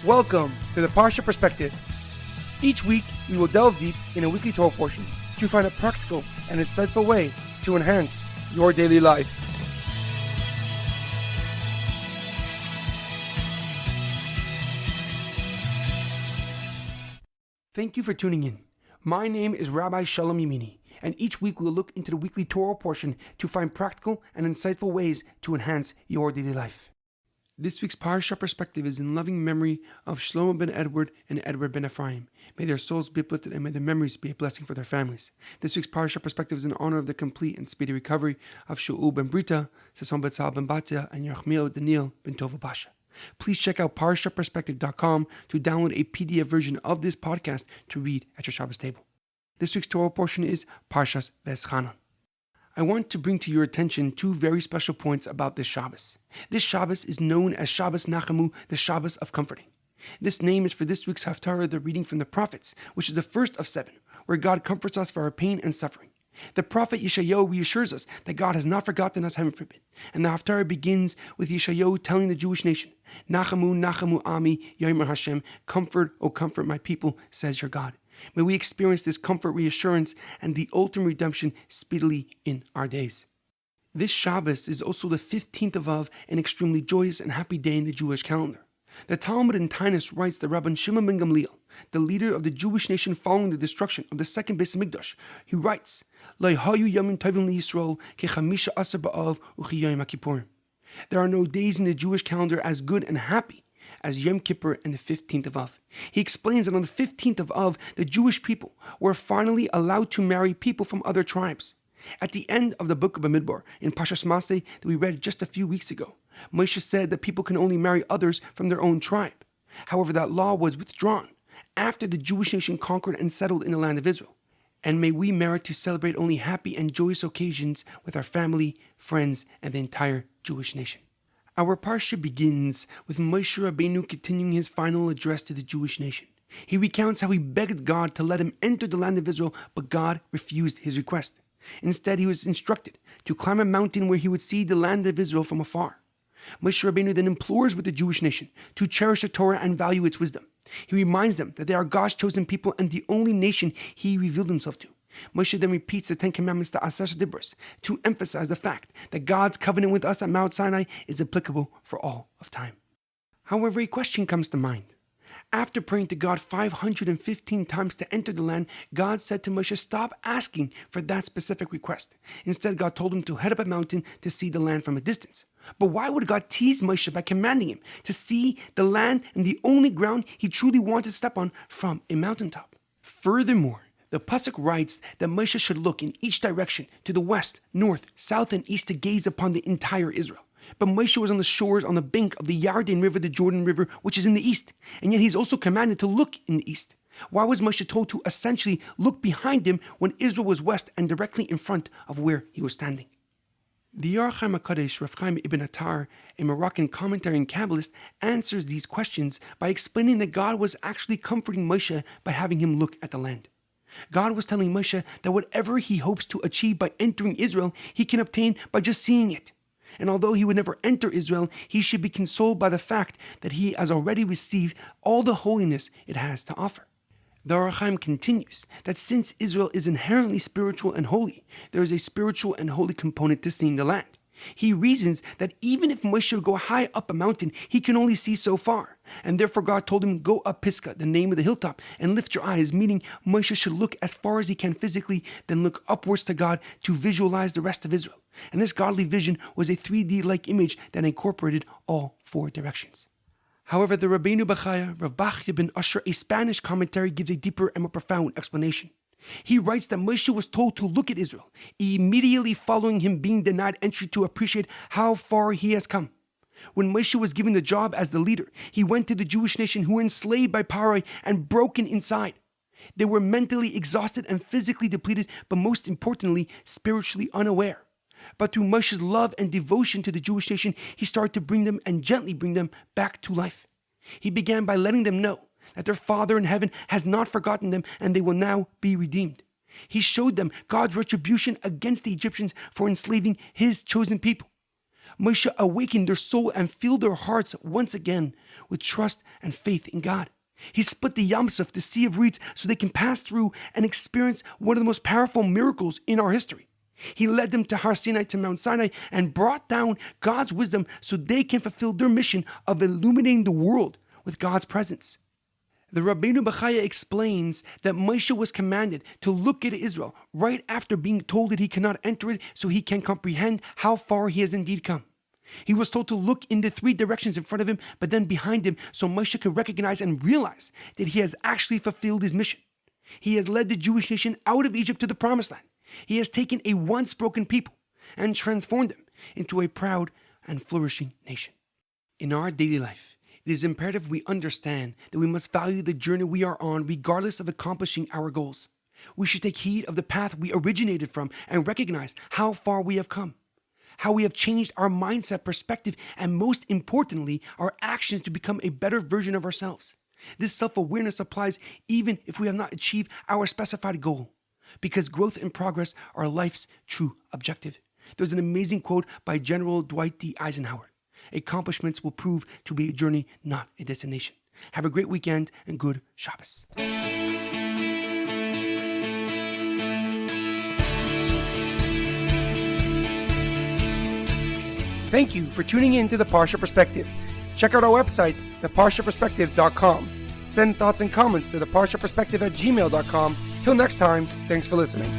Welcome to the Parsha Perspective. Each week, we will delve deep in a weekly Torah portion to find a practical and insightful way to enhance your daily life. Thank you for tuning in. My name is Rabbi Shalom Yemini, and each week we will look into the weekly Torah portion to find practical and insightful ways to enhance your daily life. This week's Parsha Perspective is in loving memory of Shlomo ben Edward and Edward ben Efraim. May their souls be uplifted and may their memories be a blessing for their families. This week's Parsha Perspective is in honor of the complete and speedy recovery of Shaul ben Berta, Sasson ben Batia, and Yirachmiel ben Tova Basha. Please check out ParshaPerspective.com to download a PDF version of this podcast to read at your Shabbos table. This week's Torah portion is Parshas Veschanan. I want to bring to your attention two very special points about this Shabbos. This Shabbos is known as Shabbos Nachamu, the Shabbos of comforting. This name is for this week's Haftarah, the reading from the prophets, which is the first of 7, where God comforts us for our pain and suffering. The prophet Yeshayahu reassures us that God has not forgotten us, heaven forbid. And the Haftarah begins with Yeshayahu telling the Jewish nation, Nachamu, Nachamu Ami, Yomer Hashem, comfort, O comfort my people, says your God. May we experience this comfort, reassurance, and the ultimate redemption speedily in our days. This Shabbos is also the 15th of Av, an extremely joyous and happy day in the Jewish calendar. The Talmud in Tainus writes that Rabban Shimon ben Gamliel, the leader of the Jewish nation following the destruction of the second Beis Hamikdash, he writes, Lo hayu yamim tovim liYisrael kechamisha asar ba'av uchi yom HaKippurim. There are no days in the Jewish calendar as good and happy as Yom Kippur and the 15th of Av. He explains that on the 15th of Av, the Jewish people were finally allowed to marry people from other tribes. At the end of the book of Bamidbar, in Parshas Maseh that we read just a few weeks ago, Moshe said that people can only marry others from their own tribe. However, that law was withdrawn after the Jewish nation conquered and settled in the land of Israel. And may we merit to celebrate only happy and joyous occasions with our family, friends, and the entire Jewish nation. Our Parsha begins with Moshe Rabbeinu continuing his final address to the Jewish nation. He recounts how he begged God to let him enter the land of Israel, but God refused his request. Instead, he was instructed to climb a mountain where he would see the land of Israel from afar. Moshe Rabbeinu then implores with the Jewish nation to cherish the Torah and value its wisdom. He reminds them that they are God's chosen people and the only nation he revealed himself to. Moshe then repeats the 10 Commandments, the Asher Dibros, to emphasize the fact that God's covenant with us at Mount Sinai is applicable for all of time. However, a question comes to mind. After praying to God 515 times to enter the land, God said to Moshe, stop asking for that specific request. Instead, God told him to head up a mountain to see the land from a distance. But why would God tease Moshe by commanding him to see the land and the only ground he truly wanted to step on from a mountaintop? Furthermore, the Pasuk writes that Moshe should look in each direction, to the west, north, south, and east to gaze upon the entire Israel. But Moshe was on the shores, on the bank of the Yarden River, the Jordan River, which is in the east. And yet he's also commanded to look in the east. Why was Moshe told to essentially look behind him when Israel was west and directly in front of where he was standing? The Yirachmiel Rav Chaim ibn Attar, a Moroccan commentary and Kabbalist, answers these questions by explaining that God was actually comforting Moshe by having him look at the land. God was telling Moshe that whatever he hopes to achieve by entering Israel, he can obtain by just seeing it. And although he would never enter Israel, he should be consoled by the fact that he has already received all the holiness it has to offer. The Ohr HaChaim continues that since Israel is inherently spiritual and holy, there is a spiritual and holy component to seeing the land. He reasons that even if Moshe would go high up a mountain, he can only see so far. And therefore God told him, go up Pisgah, the name of the hilltop, and lift your eyes, meaning Moshe should look as far as he can physically, then look upwards to God to visualize the rest of Israel. And this godly vision was a 3D-like image that incorporated all 4 directions. However, the Rabbeinu Bachaya, Rav Batia ben Asher, a Spanish commentary, gives a deeper and more profound explanation. He writes that Moshe was told to look at Israel, immediately following him being denied entry to appreciate how far he has come. When Moshe was given the job as the leader, he went to the Jewish nation who were enslaved by Paro and broken inside. They were mentally exhausted and physically depleted, but most importantly, spiritually unaware. But through Moshe's love and devotion to the Jewish nation, he started to bring them and gently bring them back to life. He began by letting them know that their Father in heaven has not forgotten them and they will now be redeemed. He showed them God's retribution against the Egyptians for enslaving his chosen people. Moshe awakened their soul and filled their hearts once again with trust and faith in God. He split the Yam Suf, the Sea of Reeds, so they can pass through and experience one of the most powerful miracles in our history. He led them to Har Sinai, to Mount Sinai, and brought down God's wisdom so they can fulfill their mission of illuminating the world with God's presence. The Rabbeinu Bachaya explains that Moshe was commanded to look at Israel right after being told that he cannot enter it so he can comprehend how far he has indeed come. He was told to look in the three directions in front of him, but then behind him, so Moshe could recognize and realize that he has actually fulfilled his mission. He has led the Jewish nation out of Egypt to the Promised Land. He has taken a once broken people and transformed them into a proud and flourishing nation. In our daily life, it is imperative we understand that we must value the journey we are on regardless of accomplishing our goals. We should take heed of the path we originated from and recognize how far we have come, how we have changed our mindset, perspective, and most importantly, our actions to become a better version of ourselves. This self-awareness applies even if we have not achieved our specified goal, because growth and progress are life's true objective. There's an amazing quote by General Dwight D. Eisenhower. Accomplishments will prove to be a journey, not a destination. Have a great weekend and good Shabbos. Thank you for tuning in to the Parsha Perspective. Check out our website, theparshaperspective.com. Send thoughts and comments to theparshaperspective@gmail.com. Till next time, thanks for listening.